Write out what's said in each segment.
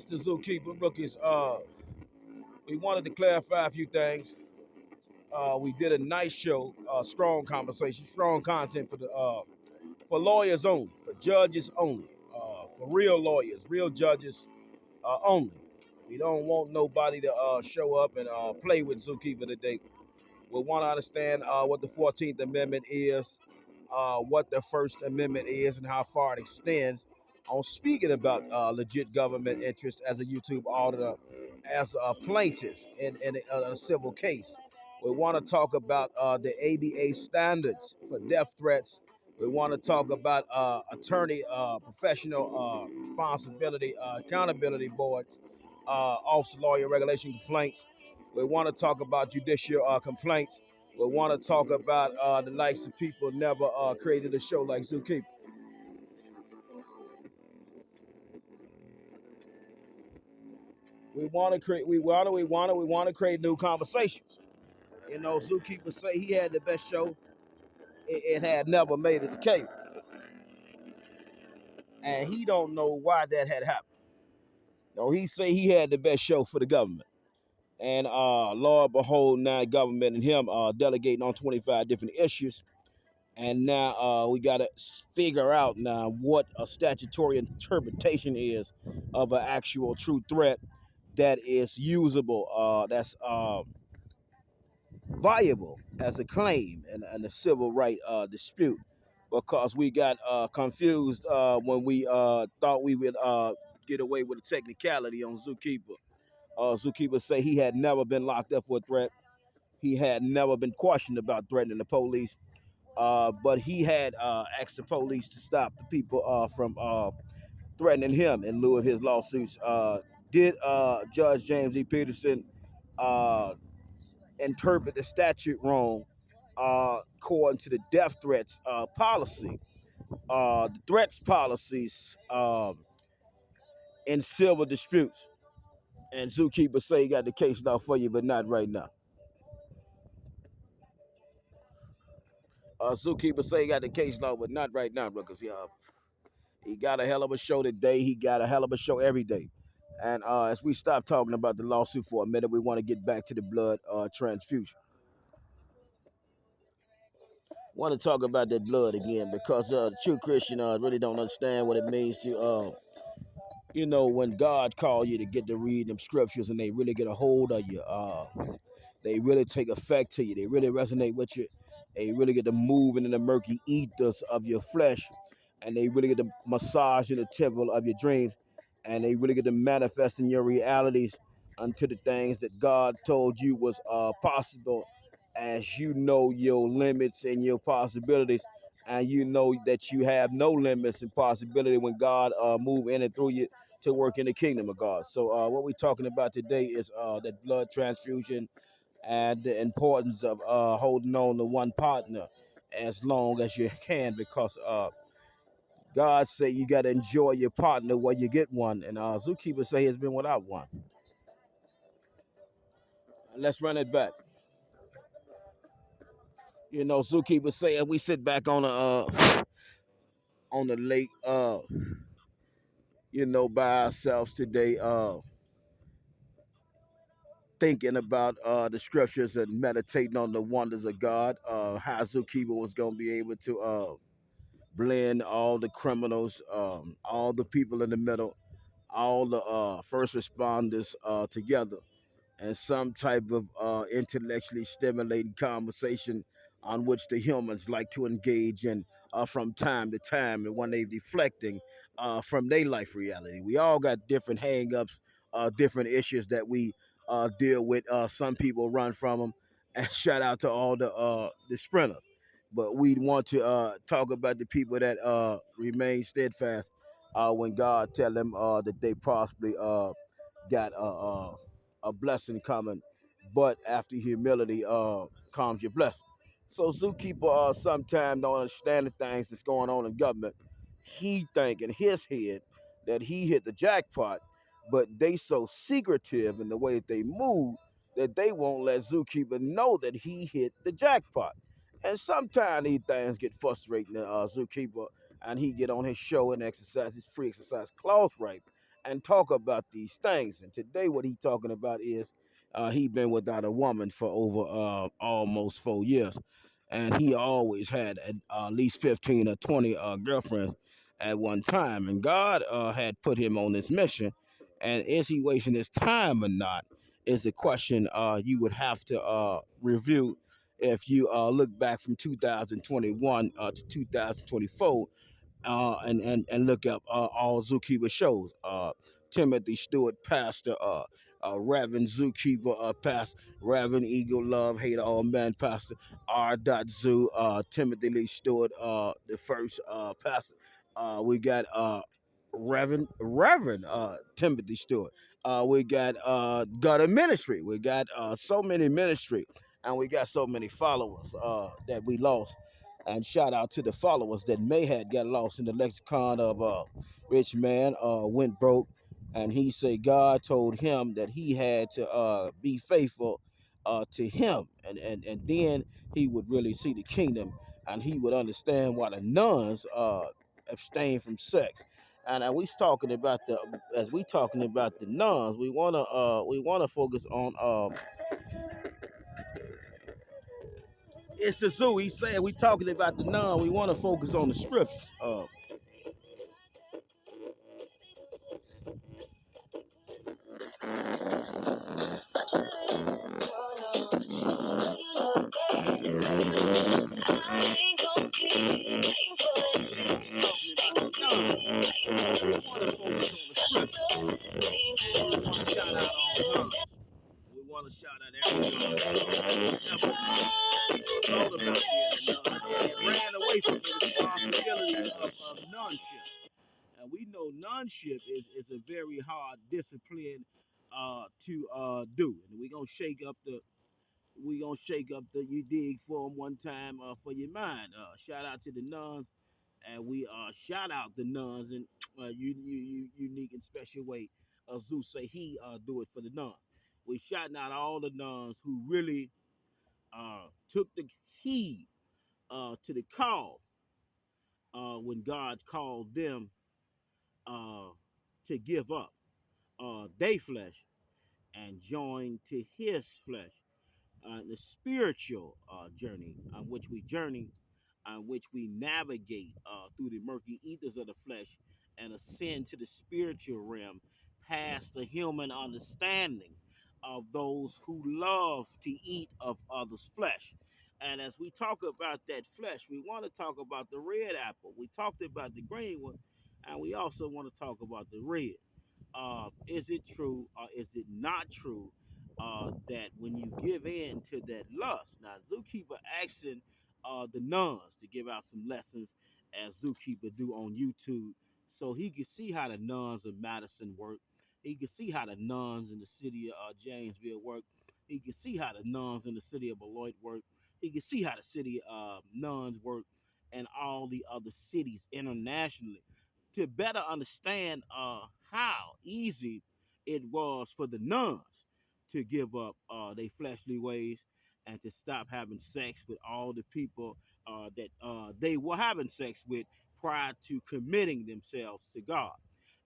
Mr. Zookeeper Rookies. We wanted to clarify a few things. We did a nice show, strong conversation, strong content for lawyers only, for judges only, for real lawyers, real judges only. We don't want nobody to show up and play with Zookeeper today. We want to understand what the 14th Amendment is, what the First Amendment is, and how far it extends. On speaking about legit government interest as a YouTube auditor, as a plaintiff in a civil case. We want to talk about the ABA standards for death threats. We want to talk about attorney professional responsibility, accountability boards, office of lawyer regulation complaints. We want to talk about judicial complaints. We want to talk about the likes of people never created a show like Zookeeper. We want to create. We want to create new conversations. You know, Zookeeper say he had the best show. It had never made it the case, and he don't know why that had happened. No, he say he had the best show for the government, and Lord behold, now government and him delegating on 25 different issues. And now we got to figure out now what a statutory interpretation is of an actual true threat that is usable, that's viable as a claim and a civil right dispute. Because we got confused when we thought we would get away with a technicality on Zookeeper. Zookeeper say he had never been locked up for a threat. He had never been questioned about threatening the police. But he had asked the police to stop the people from threatening him in lieu of his lawsuits. Did Judge James E. Peterson uh, interpret the statute wrong according to the death threats policy? The threats policies in civil disputes. And Zookeeper say he got the case now for you, but not right now. Zookeeper say he got the case now, but not right now, because he got a hell of a show today. He got a hell of a show every day. And as we stop talking about the lawsuit for a minute, we want to get back to the blood transfusion. Want to talk about that blood again because true Christian really don't understand what it means to, when God called you to get to read them scriptures and they really get a hold of you. They really take effect to you. They really resonate with you. They really get to move into the murky ethers of your flesh, and they really get to massage in the temple of your dreams, and they really get to manifest in your realities unto the things that God told you was possible, as you know your limits and your possibilities, and you know that you have no limits and possibility when God move in and through you to work in the kingdom of God. So what we're talking about today is that blood transfusion and the importance of holding on to one partner as long as you can, because God say you got to enjoy your partner while you get one, and Zookeeper say he's been without one. Let's run it back. You know, Zookeeper say we sit back on the lake, by ourselves today, thinking about the scriptures and meditating on the wonders of God. How Zookeeper was gonna be able to blend all the criminals, all the people in the middle, all the first responders together and some type of intellectually stimulating conversation on which the humans like to engage in from time to time and when they deflecting from their life reality. We all got different hang-ups, different issues that we deal with. Some people run from them, and shout out to all the sprinters. But we want to talk about the people that remain steadfast when God tell them that they possibly got a blessing coming, but after humility comes your blessing. So Zookeeper sometimes don't understand the things that's going on in government. He think in his head that he hit the jackpot, but they so secretive in the way that they move that they won't let Zookeeper know that he hit the jackpot. And sometimes these things get frustrating to Zookeeper, and he get on his show and exercise his free exercise clause right. and talk about these things. And today, what he talking about is he been without a woman for over almost 4 years, and he always had at least 15 or 20 girlfriends at one time. And God had put him on this mission, and is he wasting his time or not? Is a question you would have to review if you look back from 2021 to 2024 and look up all Zookeeper shows. Timothy Stewart, Pastor, Reverend Zookeeper, Pastor, Reverend Eagle Love, Hate All Men, Pastor R. Zoo, Timothy Lee Stewart, the first pastor. We got Reverend Timothy Stewart. We got a Ministry. We got so many ministry, and we got so many followers that we lost. And shout out to the followers that may have got lost in the lexicon of rich man went broke, and he said God told him that he had to be faithful to him, and then he would really see the kingdom, and he would understand why the nuns abstain from sex. And we talking about the as we talking about the nuns, we wanna focus on it's the zoo. He said we talking about the nun. We want to focus on the scriptures. We want to shout out all nuns. We want to shout out every nun. Never thought about being a nun and ran away from the responsibility of nunship. And we know nunship is a very hard discipline to do. And we gonna shake up the you dig form one time for your mind. Shout out to the nuns, and we shout out the nuns in unique and special way. Zeus say he do it for the nuns. We shouting out all the nuns who really took the heed to the call when God called them uh, to give up their flesh and join to His flesh. The spiritual journey on which we journey, on which we navigate through the murky ethers of the flesh and ascend to the spiritual realm past the human understanding of those who love to eat of others' flesh. And as we talk about that flesh, we want to talk about the red apple. We talked about the green one, and we also want to talk about the red. Is it true or is it not true that when you give in to that lust? Now, Zookeeper asking the nuns to give out some lessons as Zookeeper do on YouTube, so he can see how the nuns of Madison work. He can see how the nuns in the city of Janesville work. He can see how the nuns in the city of Beloit work. He can see how the city nuns work and all the other cities internationally to better understand how easy it was for the nuns to give up their fleshly ways and to stop having sex with all the people that they were having sex with prior to committing themselves to God.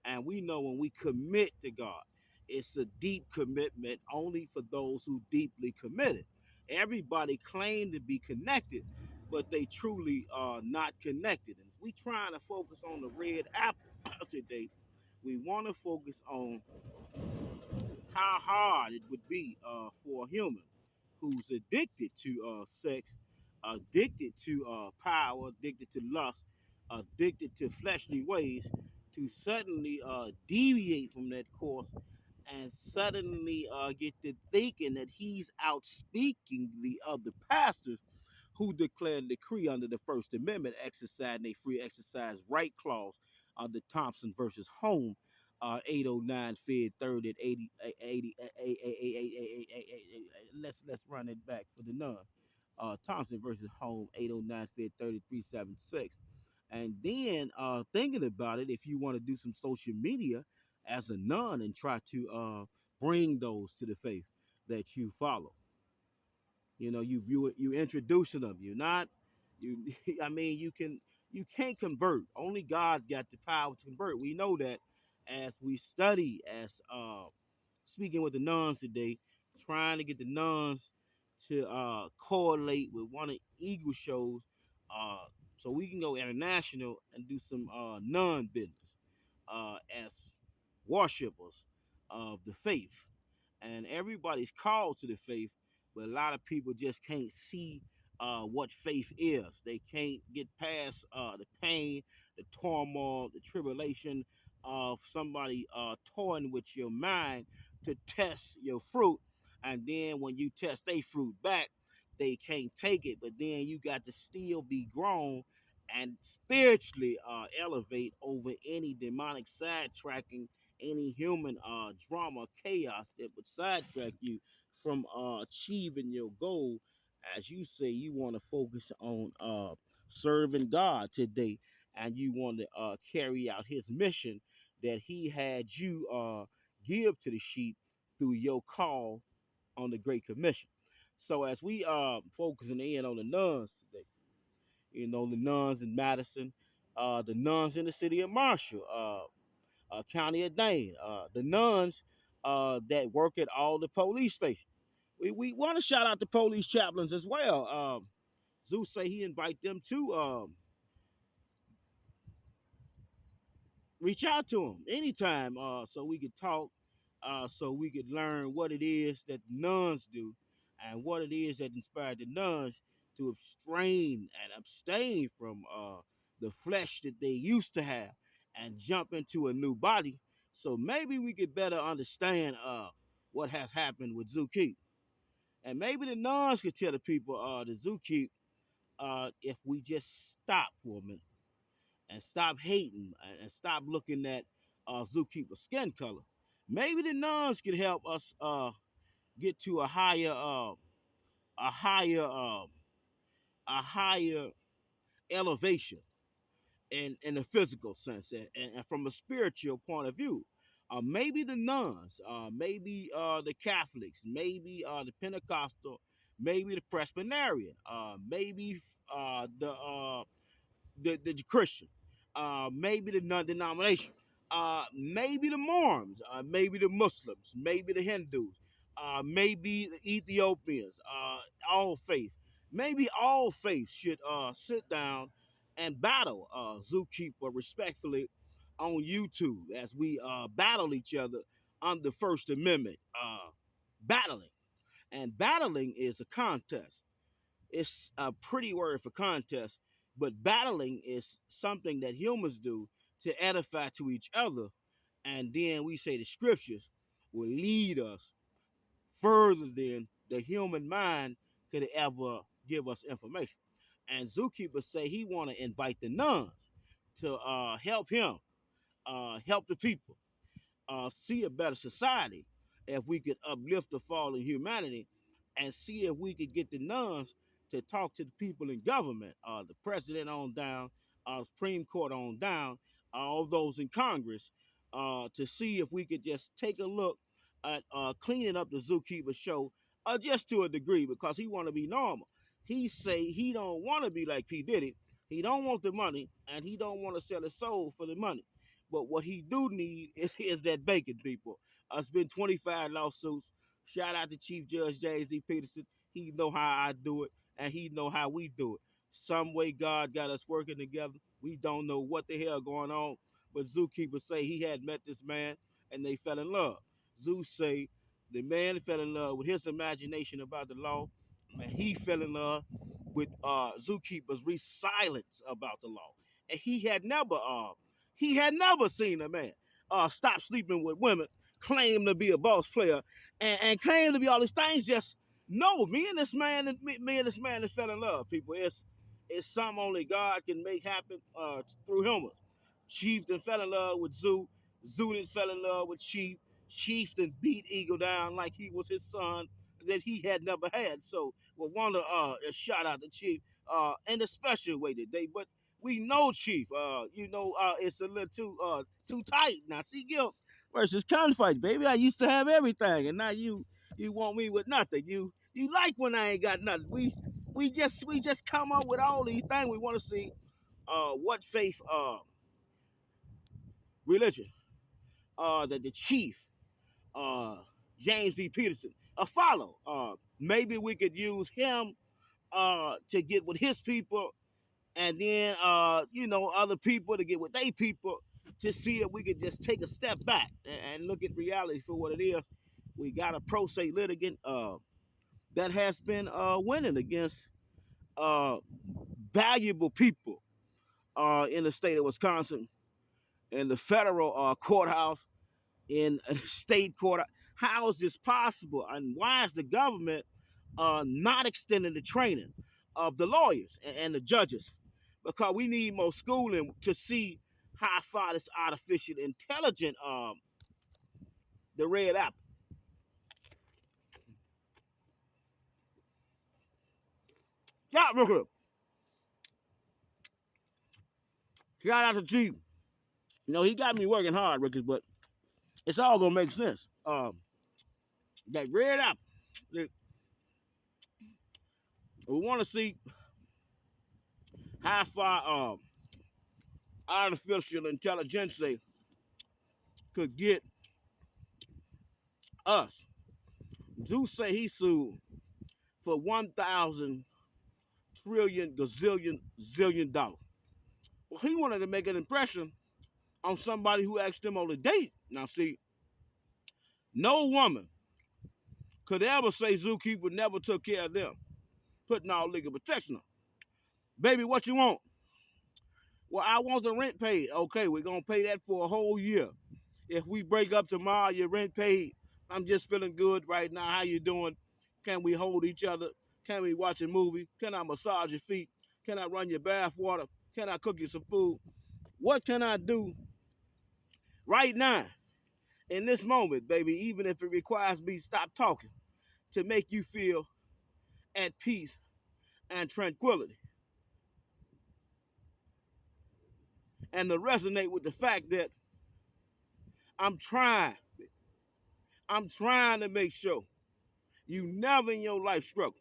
And we know when we commit to God, it's a deep commitment only for those who deeply committed. Everybody claim to be connected, but they truly are not connected. And we trying to focus on the red apple today. We want to focus on how hard it would be for a human who's addicted to sex, addicted to power, addicted to lust, addicted to fleshly ways, to suddenly deviate from that course and suddenly get to thinking that he's outspeaking the other pastors who declare and decree under the First Amendment, exercising a free exercise right clause under Thompson versus Home, 809 Fed Third at 80, 80, let's run it back for the nun. Thompson versus Home, 809 Fed 3376. And then thinking about it, if you want to do some social media as a nun and try to bring those to the faith that you follow. You introducing them. You're not you. I mean, you can't convert. Only God got the power to convert. We know that, as we study, as speaking with the nuns today, trying to get the nuns to correlate with one of Eagle shows, uh, so we can go international and do some nun business as worshippers of the faith. And everybody's called to the faith, but a lot of people just can't see what faith is. They can't get past the pain, the turmoil, the tribulation of somebody toying with your mind to test your fruit. And then when you test their fruit back, they can't take it. But then you got to still be grown and spiritually elevate over any demonic sidetracking, any human drama, chaos that would sidetrack you from achieving your goal. As you say, you want to focus on serving God today, and you want to carry out His mission that He had you give to the sheep through your call on the Great Commission. So as we focusing in on the nuns today, the nuns in Madison, the nuns in the city of Marshall, County of Dane, the nuns that work at all the police stations. We want to shout out the police chaplains as well. Zeus say he invite them to reach out to him anytime, so we could talk, so we could learn what it is that the nuns do and what it is that inspired the nuns to abstain from the flesh that they used to have and jump into a new body. So maybe we could better understand what has happened with Zookeep. And maybe the nuns could tell the people the Zookeep if we just stop for a minute and stop hating and stop looking at zookeeper skin color. Maybe the nuns could help us get to a higher, a higher elevation in the physical sense and from a spiritual point of view. Maybe the nuns, maybe the Catholics, maybe the Pentecostal, maybe the Presbyterian, maybe the Christian, maybe the non-denomination, maybe the Mormons, maybe the Muslims, maybe the Hindus, maybe the Ethiopians, all faith. Maybe all faiths should sit down and battle Zookeeper respectfully on YouTube as we battle each other on the First Amendment. Battling. And battling is a contest. It's a pretty word for contest, but battling is something that humans do to edify to each other. And then we say the scriptures will lead us further than the human mind could ever give us information. And Zookeeper say he want to invite the nuns to help him, help the people see a better society if we could uplift the fallen humanity and see if we could get the nuns to talk to the people in government, the president on down, Supreme Court on down, all those in Congress, to see if we could just take a look at cleaning up the Zookeeper show just to a degree because he want to be normal. He say he don't want to be like P. Diddy. He don't want the money and he don't want to sell his soul for the money. But what he do need is that bacon, people. It's been 25 lawsuits. Shout out to Chief Judge James E. Peterson. He know how I do it, and he know how we do it. Some way God got us working together. We don't know what the hell going on, but Zookeeper say he had met this man, and they fell in love. Zeus say the man fell in love with his imagination about the law, and he fell in love with Zookeeper's resilience about the law. And he had never seen a man stop sleeping with women, claim to be a boss player, and claim to be all these things. Just no, me and this man that fell in love. People, it's something only God can make happen through humans. Chieftain fell in love with Zoo. Zoo then fell in love with Chief. Chieftain beat Eagle down like he was his son that he had never had. So we want to shout out to Chief in a special way today. But we know Chief. It's a little too tight. Now see guilt versus conflict, baby. I used to have everything, and now you want me with nothing. You like when I ain't got nothing. We just come up with all these things. We want to see what faith religion that the chief, uh, James E. Peterson, follow. Maybe we could use him to get with his people, and then other people to get with their people, to see if we could just take a step back and look at reality for what it is. We got a pro se litigant that has been winning against uh, valuable people in the state of Wisconsin, in the federal courthouse, in a state court. How is this possible? And why is the government not extending the training of the lawyers and the judges? Because we need more schooling to see how far this artificial intelligence, the red apple. Yeah, look at shout out to Chief. He got me working hard, Ricky, but it's all gonna make sense. That red apple. We want to see how far artificial intelligence could get us. Zeus say he sued for 1,000 trillion gazillion zillion dollars. Well, he wanted to make an impression on somebody who asked him on a date. Now, see, no woman could ever say Zookeeper never took care of them, putting all legal protection on. Baby, what you want? Well, I want the rent paid. Okay, we're going to pay that for a whole year. If we break up tomorrow, your rent paid. I'm just feeling good right now. How you doing? Can we hold each other? Can we watch a movie? Can I massage your feet? Can I run your bath water? Can I cook you some food? What can I do right now in this moment, baby, even if it requires me to stop talking, to make you feel at peace and tranquility? And to resonate with the fact that I'm trying to make sure you never in your life struggle.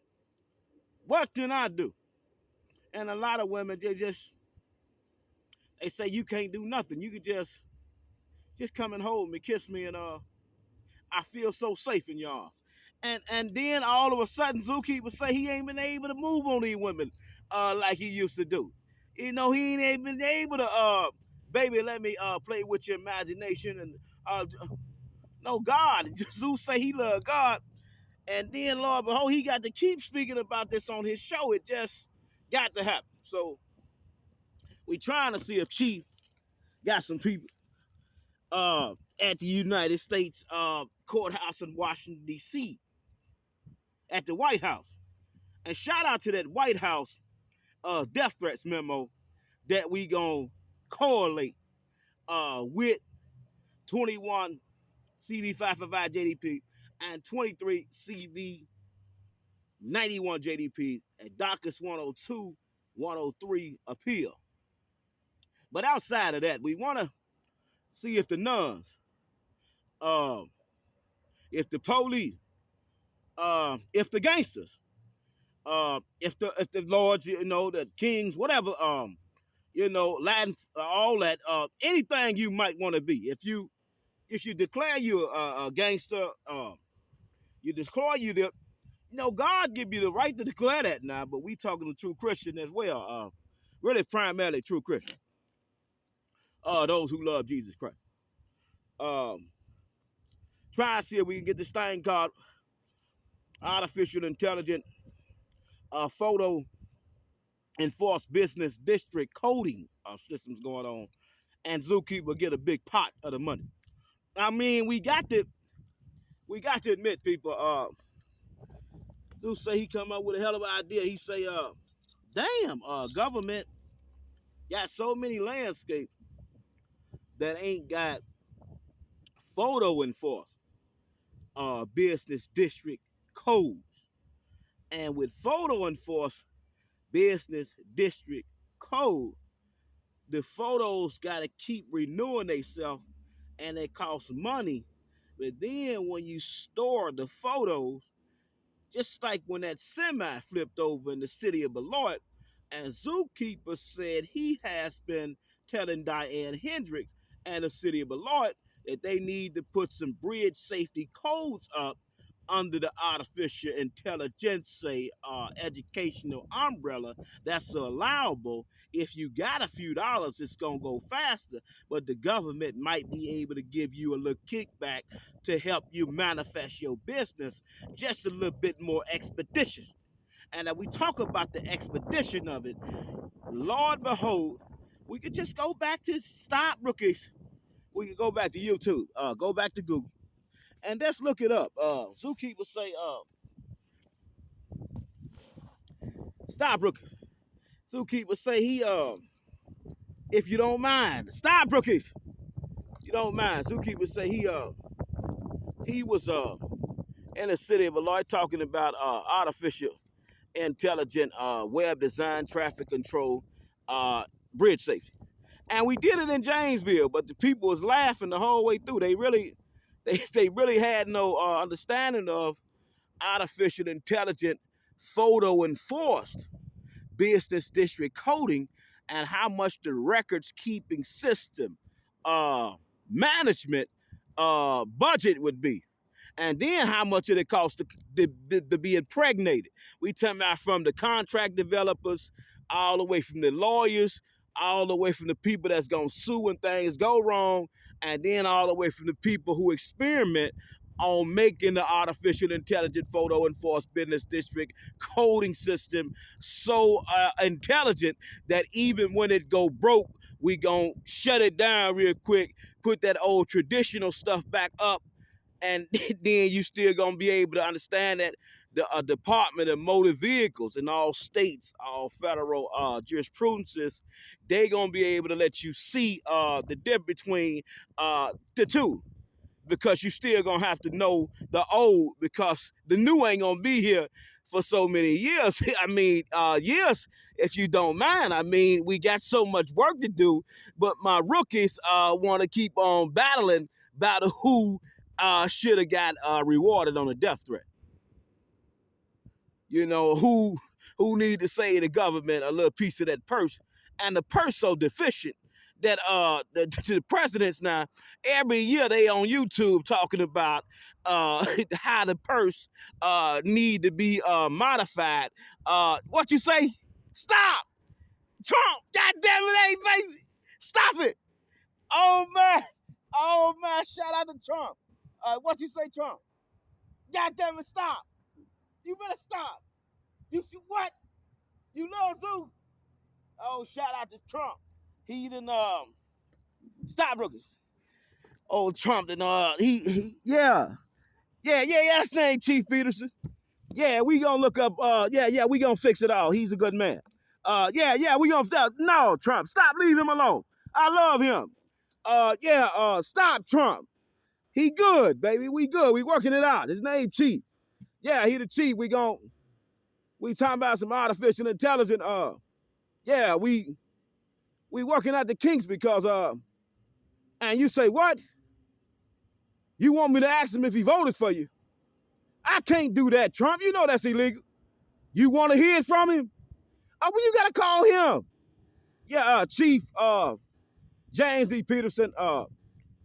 What can I do? And a lot of women, they say you can't do nothing. You could just come and hold me, kiss me, and I feel so safe in y'all. And then all of a sudden, Zookeeper say he ain't been able to move on these women like he used to do. He ain't been able to baby, let me play with your imagination. And no, God, Zeus say he love God. And then, Lord behold, he got to keep speaking about this on his show. It just got to happen. So we trying to see if Chief got some people at the United States courthouse in Washington, D.C., at the White House. And shout out to that White House death threats memo that we gonna correlate with 21 CV555 JDP and 23 CV 91 JDP at DACA 102, 103 appeal. But outside of that, we want to see if the nuns, if the police, if the gangsters, if the lords, the kings, whatever, Latin, all that, anything you might want to be. If you declare you a gangster, you declare you the, God give you the right to declare that now. But we talking to true Christian as well, really primarily true Christian, those who love Jesus Christ. Try to see if we can get this thing called artificial intelligence photo enforced business district coding systems going on, and Zookeeper get a big pot of the money. I mean, we got to admit, people. Zeus say he come up with a hell of an idea. He say, damn, government got so many landscapes that ain't got photo enforced business district codes. And with photo enforced business district code, the photos got to keep renewing themselves, and it costs money. But then when you store the photos, just like when that semi flipped over in the city of Beloit, and Zookeeper said he has been telling Diane Hendricks and the city of Beloit that they need to put some bridge safety codes up under the artificial intelligence, say, educational umbrella that's allowable. If you got a few dollars, it's gonna go faster, but the government might be able to give you a little kickback to help you manifest your business just a little bit more expeditious. And we talk about the expedition of it, Lord behold, we could just go back to Stop Rookies. We could go back to YouTube, go back to Google, and let's look it up. Zookeeper say, Stop Rookies. Zookeeper say if you don't mind, Stop Rookies. You don't mind. Zookeeper say he was in the city of Eloy talking about artificial intelligent web design, traffic control, bridge safety. And we did it in Janesville, but the people was laughing the whole way through. They really had no understanding of artificial intelligent photo enforced business district coding and how much the records keeping system management budget would be. And then how much it costs to be impregnated. We talking about from the contract developers, all the way from the lawyers, all the way from the people that's gonna sue when things go wrong, and then all the way from the people who experiment on making the artificial intelligent photo enforced business district coding system so intelligent that even when it go broke, we gonna shut it down real quick, put that old traditional stuff back up, and then you still gonna be able to understand that the Department of Motor Vehicles in all states, all federal jurisprudences, they gonna be able to let you see the difference between the two, because you still gonna have to know the old, because the new ain't gonna be here for so many years. I mean, years, if you don't mind. I mean, we got so much work to do, but my rookies want to keep on battling about who should have got rewarded on a death threat. You know, who need to say to the government a little piece of that purse, and the purse so deficient that the presidents now every year they on YouTube talking about how the purse need to be modified. What you say? Stop, Trump! God damn it, hey baby, stop it! Oh man, shout out to Trump. What you say, Trump? God damn it, stop! You better stop. You should what? You know Zoo? Oh, shout out to Trump. He done stop rookies. Oh, Trump done yeah. That's name Chief Peterson. Yeah, we gonna look up. We gonna fix it all. He's a good man. We gonna no Trump. Stop, leave him alone. I love him. Stop Trump. He good, baby. We good. We working it out. His name Chief. Yeah, he the chief. We talking about some artificial intelligence. We working out the kinks because and you say what? You want me to ask him if he voted for you? I can't do that, Trump. You know that's illegal. You want to hear it from him? Oh, well, you gotta call him. Yeah, Chief James D. Peterson,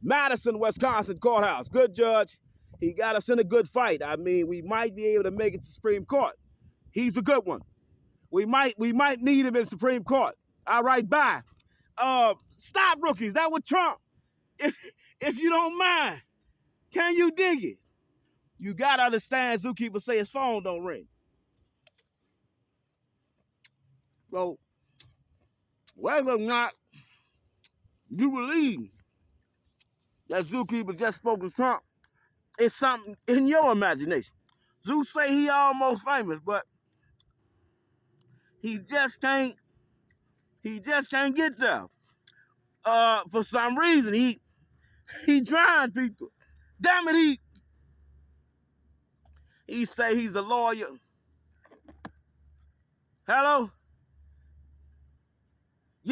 Madison, Wisconsin courthouse. Good judge. He got us in a good fight. I mean, we might be able to make it to Supreme Court. He's a good one. We might need him in Supreme Court. All right, bye. Stop rookies. That was Trump. If you don't mind, can you dig it? You gotta understand. Zookeeper say his phone don't ring. So whether or not you believe that Zookeeper just spoke to Trump, it's something in your imagination. Zoo say he almost famous, but he just can't get there. For some reason, he trying people. Damn it, he say he's a lawyer. Hello?